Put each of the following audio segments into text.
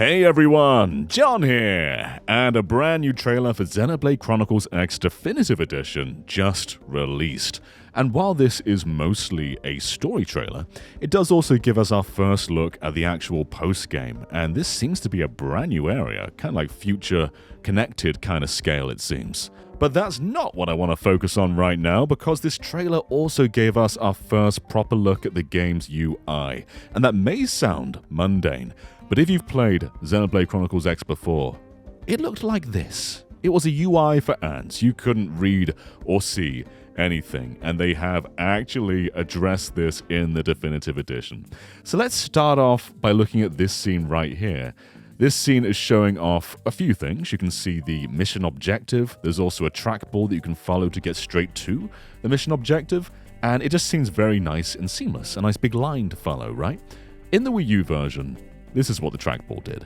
Hey everyone, John here, and a brand new trailer for Xenoblade Chronicles X Definitive Edition just released. And while this is mostly a story trailer, it does also give us our first look at the actual post-game, and this seems to be a brand new area, kind of like future connected kind of scale it seems. But that's not what I want to focus on right now, because this trailer also gave us our first proper look at the game's UI, and that may sound mundane, but if you've played Xenoblade Chronicles X before, it looked like this. It was a UI for ants. You couldn't read or see anything, and they have actually addressed this in the Definitive Edition. So let's start off by looking at this scene right here. This scene is showing off a few things. You can see the mission objective. There's also a trackball that you can follow to get straight to the mission objective, and it just seems very nice and seamless. A nice big line to follow, right? In the Wii U version, this is what the trackball did.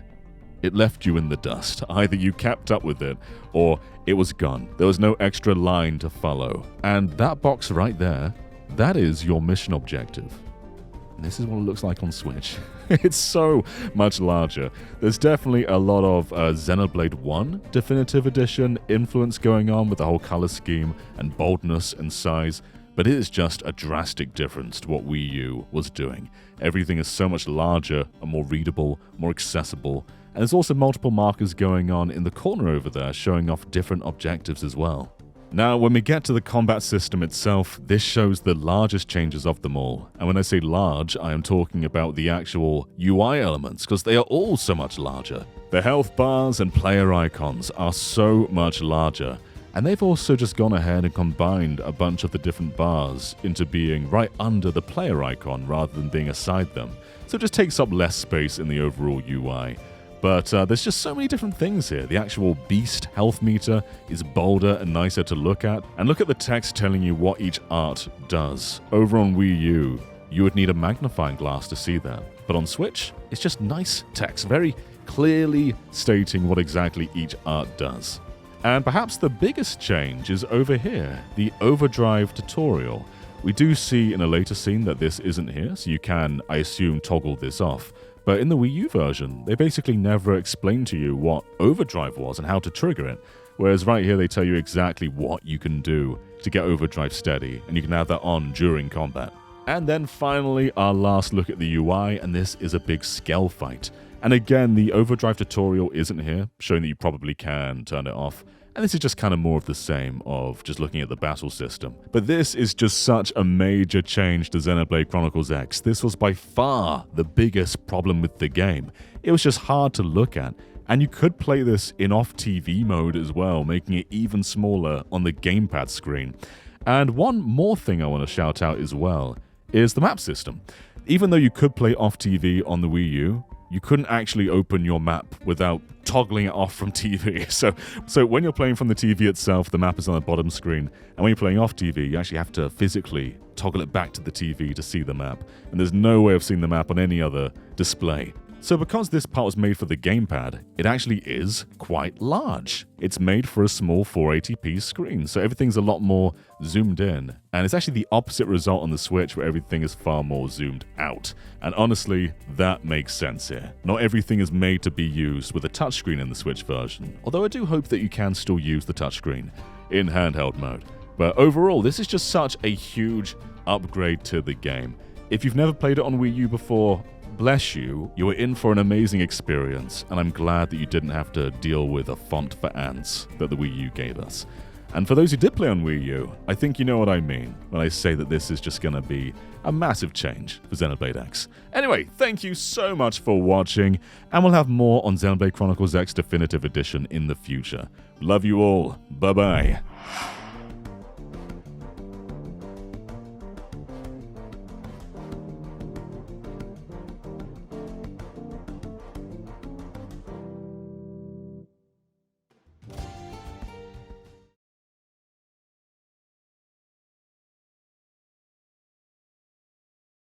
It left you in the dust. Either you kept up with it, or it was gone. There was no extra line to follow. And that box right there, that is your mission objective. And this is what it looks like on Switch. It's so much larger. There's definitely a lot of Xenoblade 1 Definitive Edition influence going on with the whole color scheme and boldness and size, but it is just a drastic difference to what Wii U was doing. Everything is so much larger and more readable, more accessible, and there's also multiple markers going on in the corner over there showing off different objectives as well. Now, when we get to the combat system itself, this shows the largest changes of them all. And when I say large, I am talking about the actual UI elements, because they are all so much larger. The health bars and player icons are so much larger. And they've also just gone ahead and combined a bunch of the different bars into being right under the player icon rather than being aside them. So it just takes up less space in the overall UI. But there's just so many different things here. The actual beast health meter is bolder and nicer to look at. And look at the text telling you what each art does. Over on Wii U, you would need a magnifying glass to see that. But on Switch, it's just nice text, very clearly stating what exactly each art does. And perhaps the biggest change is over here, the overdrive tutorial. We do see in a later scene that this isn't here, so you can, I assume, toggle this off. But in the Wii U version, they basically never explain to you what overdrive was and how to trigger it. Whereas right here, they tell you exactly what you can do to get overdrive steady, and you can have that on during combat. And then finally, our last look at the UI, and this is a big scale fight. And again, the overdrive tutorial isn't here, showing that you probably can turn it off. And this is just kind of more of the same of just looking at the battle system. But this is just such a major change to Xenoblade Chronicles X. This was by far the biggest problem with the game. It was just hard to look at. And you could play this in off-TV mode as well, making it even smaller on the gamepad screen. And one more thing I want to shout out as well is the map system. Even though you could play off-TV on the Wii U, you couldn't actually open your map without toggling it off from TV. So when you're playing from the TV itself, the map is on the bottom screen. And when you're playing off TV, you actually have to physically toggle it back to the TV to see the map. And there's no way of seeing the map on any other display. So because this part was made for the gamepad, it actually is quite large. It's made for a small 480p screen, so everything's a lot more zoomed in. And it's actually the opposite result on the Switch, where everything is far more zoomed out. And honestly, that makes sense here. Not everything is made to be used with a touchscreen in the Switch version, although I do hope that you can still use the touchscreen in handheld mode. But overall, this is just such a huge upgrade to the game. If you've never played it on Wii U before, bless you, you were in for an amazing experience, and I'm glad that you didn't have to deal with a font for ants that the Wii U gave us. And for those who did play on Wii U, I think you know what I mean when I say that this is just going to be a massive change for Xenoblade X. Anyway, thank you so much for watching, and we'll have more on Xenoblade Chronicles X Definitive Edition in the future. Love you all. Bye-bye.